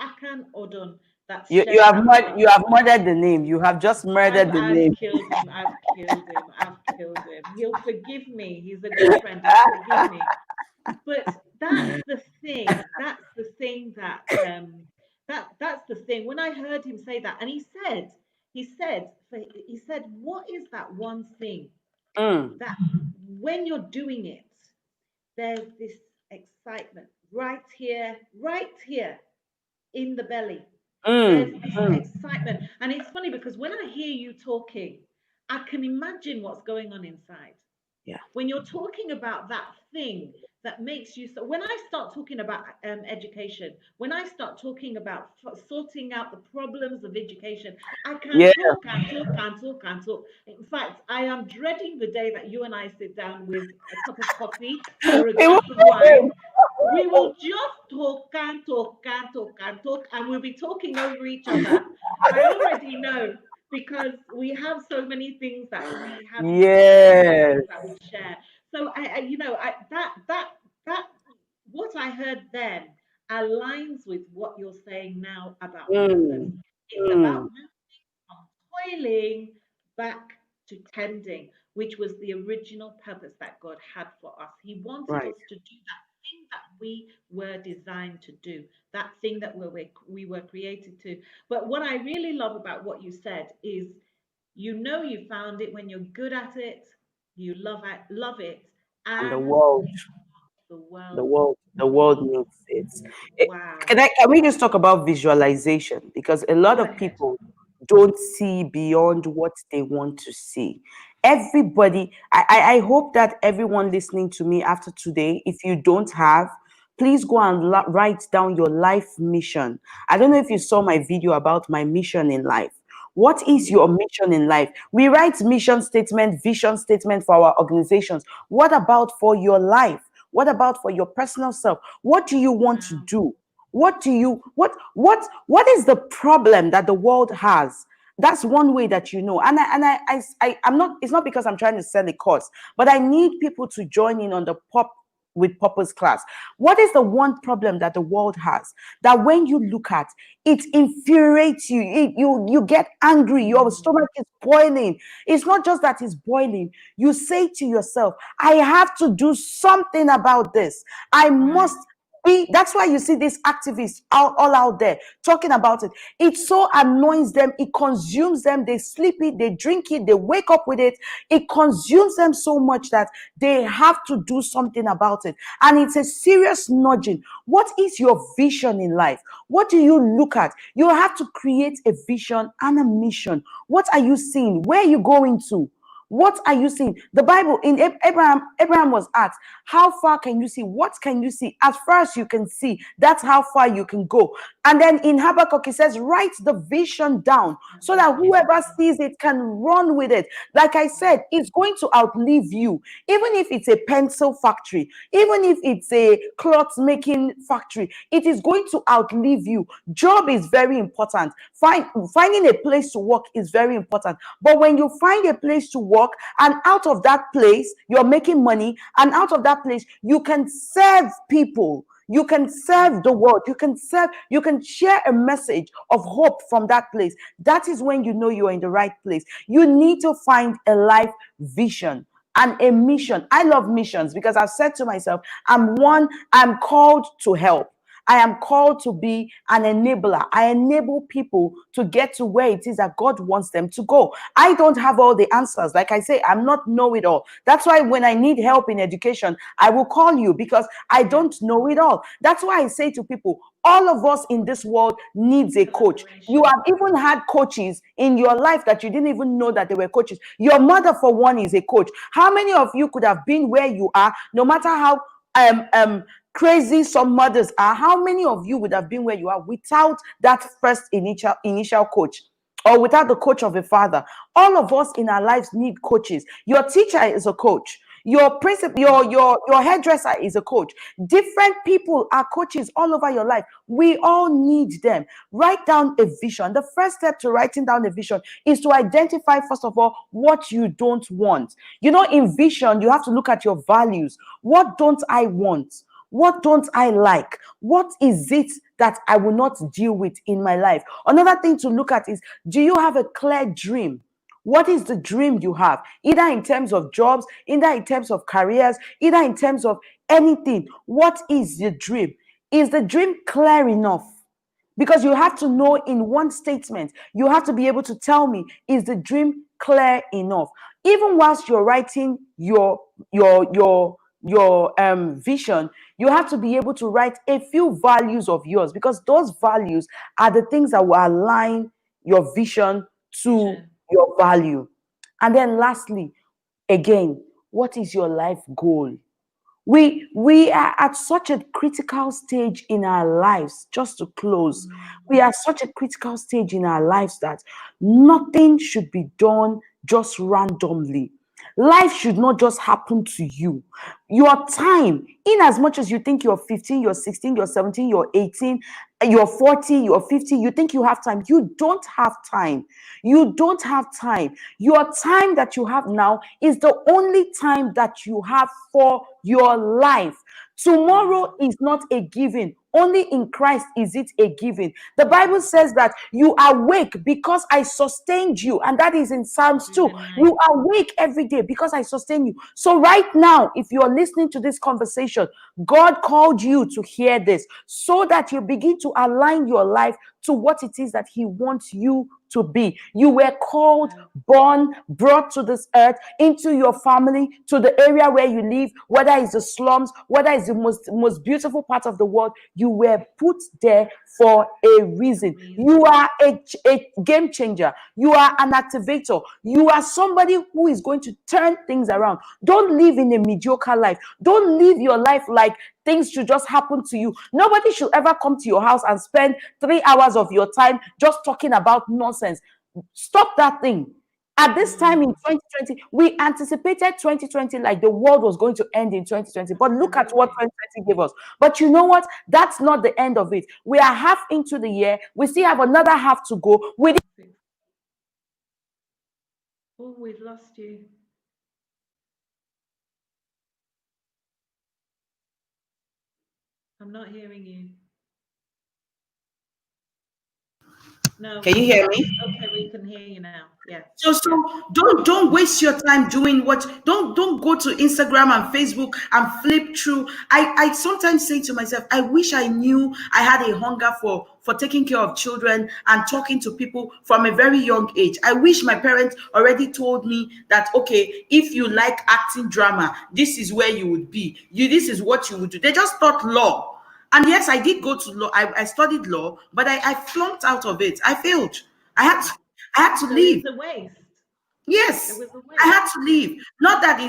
Akan Odon, that You shared have that with us. you have murdered the name. You have just murdered the I've name. killed him. I've killed him. I've killed him. He'll forgive me. He's a good friend. He'll forgive me. But that's the thing. That's the thing that's the thing. When I heard him say that, and he said, what is that one thing Mm, that when you're doing it, there's this excitement right here in the belly. There's mm, this mm. excitement. And it's funny because when I hear you talking, I can imagine what's going on inside. Yeah. When you're talking about that thing that makes you so, when I start talking about education, when I start talking about sorting out the problems of education, I can Yeah. talk and talk and talk and talk. In fact, I am dreading the day that you and I sit down with a cup of coffee or a It was glass of wine. We will just talk and talk and talk and talk, and we'll be talking over each other. I already know because we have so many things that we have in common, so many yes. things that we share. So that what I heard then aligns with what you're saying now about purpose. Mm, It's about mm. moving from toiling back to tending, which was the original purpose that God had for us. He wanted Right. us to do that thing that we were designed to do, that thing that we were created to. But what I really love about what you said is, you found it when you're good at it, you love it, And the and world. the The world world, the world needs. needs it. Eh, Wow. can we just talk about visualization? Because a lot Go of ahead. people don't see beyond what they want to see. Everybody, I hope that everyone listening to me after today, if you don't have, please go and write down your life mission. I don't know if you saw my video about my mission in life. What is your mission in life? We write mission statement, vision statement for our organizations. What about for your life? What about for your personal self? What do you want to Wow. do? What is the problem that the world has? That's one way that you know. I'm not, it's not because I'm trying to sell a course, but I need people to join in on the pop with purpose class. What is the one problem that the world has that when you look at it infuriates you? You get angry, your stomach is boiling. It's not just that it's boiling. You say to yourself, I have to do something about this. I Right. must be. That's why you see these activists all out there talking about it. It so annoys them, it consumes them, they sleep it, they drink it, they wake up with it. It consumes them so much that they have to do something about it. And it's a serious nudging. What is your vision in life? What do you look at? You have to create a vision and a mission. What are you seeing? Where are you going to? What are you seeing? The Bible in Abraham was asked, how far can you see? What can you see? As far as you can see, that's how far you can go. And then in Habakkuk, it says, write the vision down so that whoever sees it can run with it. Like I said, it's going to outlive you. Even if it's a pencil factory, even if it's a cloth making factory, it is going to outlive you. Job is very important. Finding a place to work is very important. But when you find a place to work, and out of that place, you're making money, and out of that place, you can serve people. You can serve the world. You can share a message of hope from that place. That is when you know you're in the right place. You need to find a life vision and a mission. I love missions because I've said to myself, I'm called to help. I am called to be an enabler. I enable people to get to where it is that God wants them to go. I don't have all the answers. Like I say, I'm not know-it-all. That's why when I need help in education, I will call you because I don't know it all. That's why I say to people, all of us in this world needs a coach. You have even had coaches in your life that you didn't even know that they were coaches. Your mother, for one, is a coach. How many of you could have been where you are, no matter how crazy some mothers are? How many of you would have been where you are without that first initial coach, or without the coach of a father? All of us in our lives need coaches. Your teacher is a coach. Your principal, your hairdresser is a coach. Different people are coaches all over your life. We all need them. Write down a vision. The first step to writing down a vision is to identify, first of all, what you don't want. You know, in vision, you have to look at your values. What don't I want? What don't I like? What is it that I will not deal with in my life? Another thing to look at is, do you have a clear dream? What is the dream you have? Either in terms of jobs, either in terms of careers, either in terms of anything. What is the dream? Is the dream clear enough? Because you have to know in one statement, you have to be able to tell me, is the dream clear enough? Even whilst you're writing your vision, you have to be able to write a few values of yours, because those values are the things that will align your vision to your value. And then lastly, again, what is your life goal? We are at such a critical stage in our lives. Just to close, we are such a critical stage in our lives that nothing should be done just randomly. Life should not just happen to you. Your time, in as much as you think you're 15, you're 16, you're 17, you're 18, you're 40, you're 50, you think you have time. You don't have time. You don't have time. Your time that you have now is the only time that you have for your life. Tomorrow is not a given. Only in Christ is it a given. The Bible says that you awake because I sustained you. And that is in Psalms 2. You awake every day because I sustain you. So right now, if you're listening to this conversation, God called you to hear this so that you begin to align your life to what it is that He wants you to be. You were called, born, brought to this earth, into your family, to the area where you live, whether it's the slums, whether it's the most beautiful part of the world. You were put there for a reason. You are a game changer. You are an activator. You are somebody who is going to turn things around. Don't live in a mediocre life. Don't live your life like things should just happen to you. Nobody should ever come to your house and spend 3 hours of your time just talking about nonsense. Stop that thing. At this time in 2020, we anticipated 2020 like the world was going to end in 2020. But look at what 2020 gave us. But you know what? That's not the end of it. We are half into the year. We still have another half to go. Oh, we've lost you. I'm not hearing you. No. Can you hear me? Okay, we can hear you now. Yeah. So don't waste your time doing what, don't go to Instagram and Facebook and flip through. I sometimes say to myself, I wish I knew I had a hunger for taking care of children and talking to people from a very young age. I wish my parents already told me that, okay, if you like acting drama, this is where you would be. This is what you would do. They just taught law. And yes, I did go to law. I studied law, but I flunked out of it. I failed. I had to So leave. it's a waste. Yes, It was a I waste. had to leave. Not that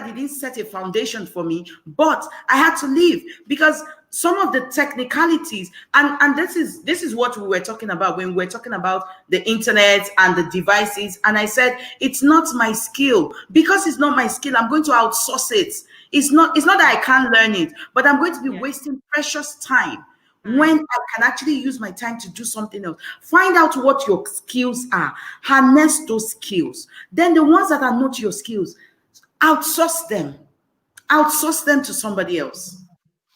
it didn't set a foundation for me, but I had to leave because some of the technicalities, and this is what we were talking about when we were talking about the internet and the devices. And I said, it's not my skill. Because it's not my skill, I'm going to outsource it. It's not that I can't learn it, but I'm going to be Yeah. wasting precious time when I can actually use my time to do something else. Find out what your skills are, harness those skills. Then the ones that are not your skills, outsource them. Outsource them to somebody else.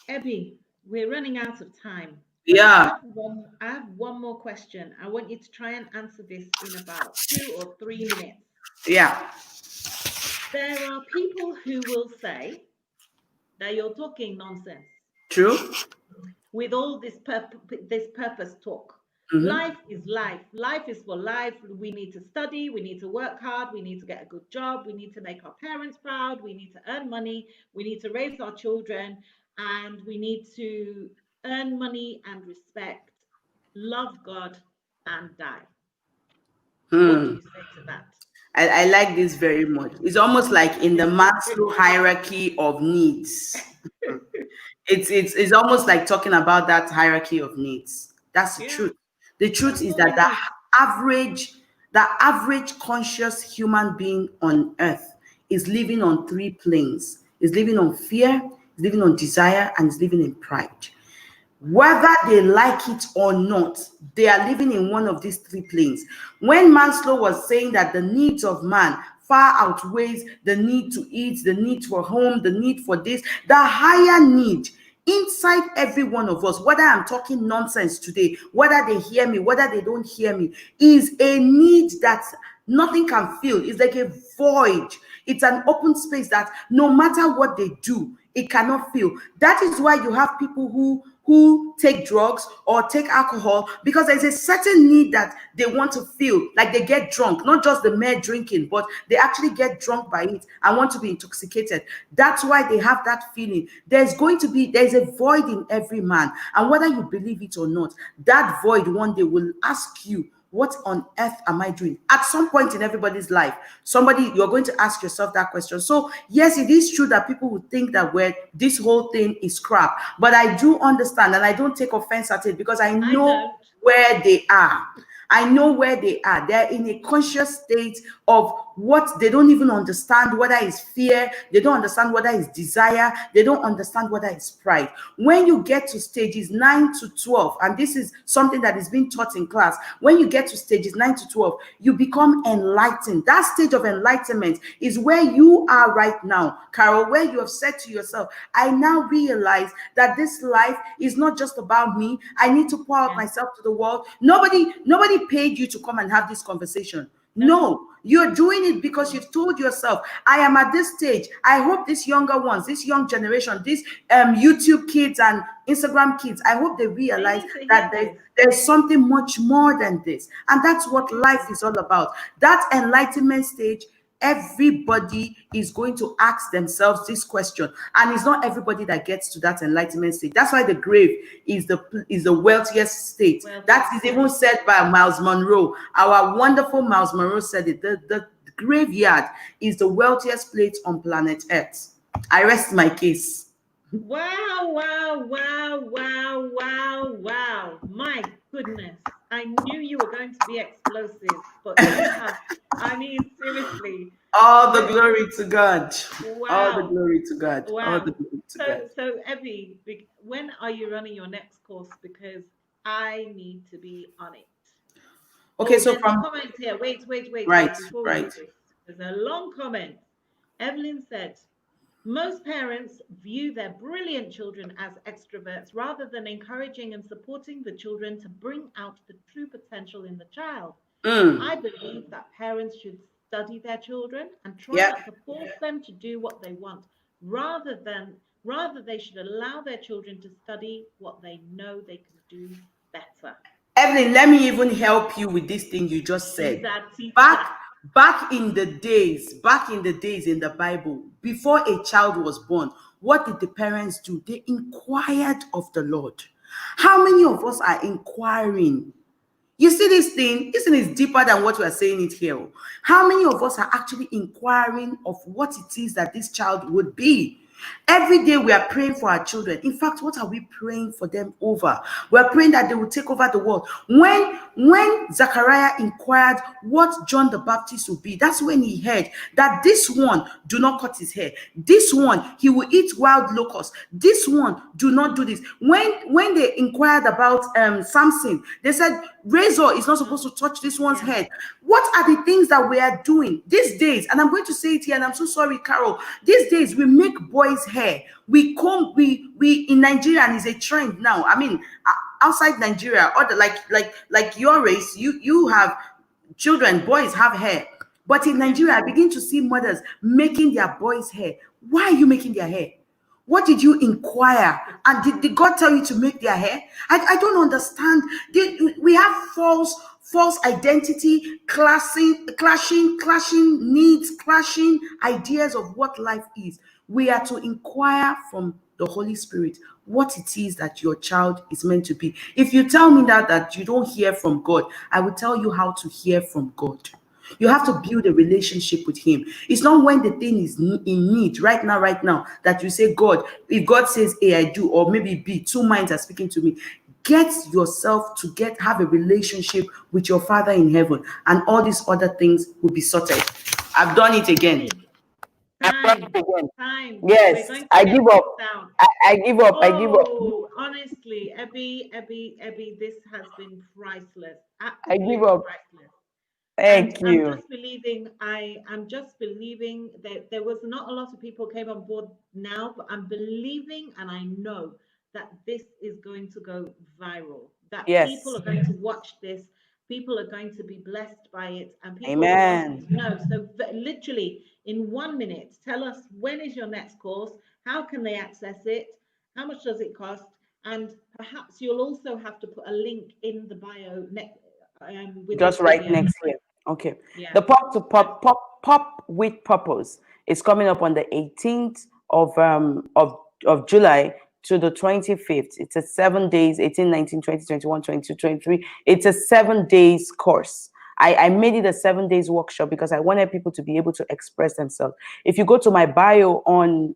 Ebi, we're running out of time. Yeah, I have one more question. I want you to try and answer this in about 2 or 3 minutes. yeah. There are people who will say that you're talking nonsense True. with all this purpose talk. Mm-hmm. Life is life. Life is for life. We need to study. We need to work hard. We need to get a good job. We need to make our parents proud. We need to earn money. We need to raise our children. And we need to earn money and respect, love God, and die. What do Hmm. you say to that? I like this very much. It's almost like in the Maslow hierarchy of needs. It's almost like talking about that hierarchy of needs. That's the Yeah, truth. The truth that's is all we that need. average the average conscious human being on earth is living on three planes. Is living on fear, is living on desire, and is living in pride. Whether they like it or not, they are living in one of these three planes. When Maslow was saying that the needs of man far outweighs the need to eat, the need for home, the need for this, the higher need inside every one of us, whether I'm talking nonsense today, whether they hear me, whether they don't hear me, is a need that nothing can fill. It's like a void. It's an open space that no matter what they do, it cannot fill. That is why you have people who take drugs or take alcohol, because there's a certain need that they want to feel. Like they get drunk, not just the mere drinking, but they actually get drunk by it and want to be intoxicated. That's why they have that feeling. There's a void in every man, and whether you believe it or not, that void one day will ask you, what on earth am I doing? At some point in everybody's life, you're going to ask yourself that question. So yes, it is true that people would think that this whole thing is crap, but I do understand and I don't take offense at it because I I know don't. where they are. I know where they are. They're in a conscious state of what they don't even understand, whether it's fear, they don't understand whether it's desire, they don't understand whether it's pride. When you get to stages 9 to 12, and this is something that is being taught in class, when you get to stages 9 to 12, you become enlightened. That stage of enlightenment is where you are right now, Carol, where you have said to yourself, I now realize that this life is not just about me. I need to pour out myself to the world. Nobody paid you to come and have this conversation. No, you're doing it because you've told yourself, I am at this stage. I hope these younger ones, this young generation, these YouTube kids and Instagram kids, I hope they realize that there's something much more than this. And that's what life is all about. That enlightenment stage, everybody is going to ask themselves this question, and it's not everybody that gets to that enlightenment stage. That's why the grave is the wealthiest state. That is even said by Miles Monroe. Our wonderful Miles Monroe said it. The graveyard is the wealthiest place on planet Earth. I rest my case. Wow, wow, wow, wow, wow, wow. My goodness. I knew you were going to be explosive, but you have, I mean, seriously, All the the, glory to God. All the wow, glory to God. All the wow. glory to God. So Evie, when are you running your next course? Because I need to be on it. Okay, Oh, so there's a from comment here. Wait, right, before we right. do this. There's a long comment. Evelyn said, most parents view their brilliant children as extroverts rather than encouraging and supporting the children to bring out the true potential in the child. Mm, I believe that parents should study their children and try yeah. not to force them to do what they want, rather they should allow their children to study what they know they can do better. Evelyn, let me even help you with this thing you just said. Izatisa. Back back in the days in the Bible, before a child was born, what did the parents do? They inquired of the Lord. How many of us are inquiring? You see, this thing is deeper than what we are saying it here. How many of us are actually inquiring of what it is that this child would be? Every day we are praying for our children. In fact, what are we praying for them over? We are praying that they will take over the world. When Zachariah inquired what John the Baptist would be, that's when he heard that this one do not cut his hair. This one he will eat wild locusts. This one do not do this. When they inquired about Samson, they said razor is not supposed to touch this one's Yeah. head. What are the things that we are doing these days? And I'm going to say it here, and I'm so sorry, Carol. These days we make boys' hair. We comb. We in Nigeria, and it's a trend now. I mean, outside Nigeria, other like your race, you have children, boys have hair. But in Yeah. Nigeria, I begin to see mothers making their boys' hair. Why are you making their hair? What did you inquire? And did God tell you to make their hair? I don't understand. We have false identity, clashing needs, clashing ideas of what life is. We are to inquire from the Holy Spirit what it is that your child is meant to be. If you tell me that you don't hear from God, I will tell you how to hear from God. You have to build a relationship with him. It's not when the thing is in need right now, that you say, God, if God says A, I do, or maybe B, two minds are speaking to me. Get yourself to have a relationship with your Father in heaven, and all these other things will be sorted. I've done it again. Evie, I've done time, it again. time. We're Yes, going to I get give this up. down. I give up. I give up. Oh, honestly, Ebby, this has been priceless, I give absolutely up. priceless. And Thank you. I'm just believing that there was not a lot of people came on board now, but I'm believing and I know that this is going to go viral, that people Yes. are going to watch this, people are going to be blessed by it, and people are wanting Amen. to know. So literally in 1 minute, tell us, when is your next course? How can they access it? How much does it cost? And perhaps you'll also have to put a link in the bio next with this Just right video. next year. Okay. Yeah. The pop to And pop with purpose is coming up on the 18th of July to the 25th. It's a 7 days, 18, 19, 20, 21, 22, 23. It's a 7 days course. I made it a 7 days workshop because I wanted people to be able to express themselves. If you go to my bio on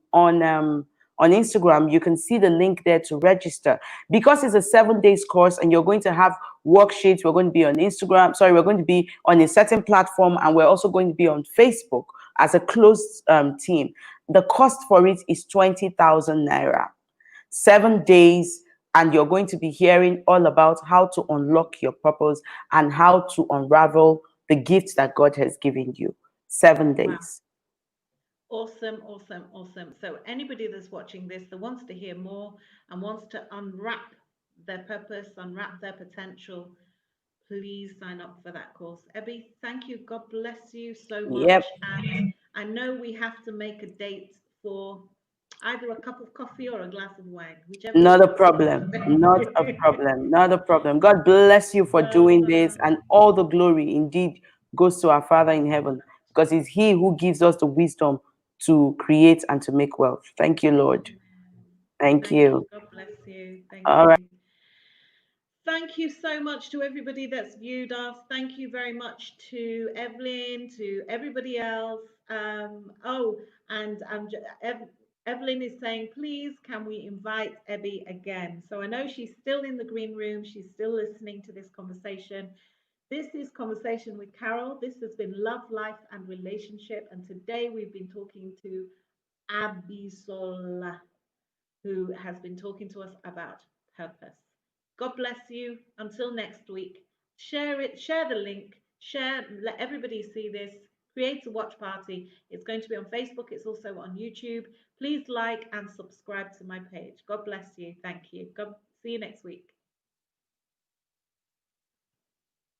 Instagram, you can see the link there to register. Because it's a 7 days course and you're going to have worksheets, we're going to be on Instagram. Sorry, we're going to be on a certain platform, and we're also going to be on Facebook as a closed team. The cost for it is 20,000 naira. 7 days, and you're going to be hearing all about how to unlock your purpose and how to unravel the gifts that God has given you. Seven wow, days. awesome, awesome, awesome. So anybody that's watching this that wants to hear more and wants to unwrap their purpose, unwrap their potential, please sign up for that course. Ebby, thank you. God bless you so Yep. much. And I know we have to make a date for either a cup of coffee or a glass of wine, whichever Not a works for problem. you. Not a problem. Not a problem. God bless you for No doing this, problem. and all the glory indeed goes to our Father in heaven, because it's He who gives us the wisdom to create and to make wealth. Thank you, Lord. Thank Thank you. you. God bless you. Thank All right. you. Thank you so much to everybody that's viewed us. Thank you very much to Evelyn, to everybody else. Oh, and Evelyn is saying, please, can we invite Ebi again? So I know she's still in the green room. She's still listening to this conversation. This is Conversation with Carol. This has been Love, Life, and Relationship. And today we've been talking to Abisola, who has been talking to us about purpose. God bless you. Until next week, share it, share the link, share, let everybody see this. Create a watch party. It's going to be on Facebook. It's also on YouTube. Please like and subscribe to my page. God bless you. Thank you. God, see you next week.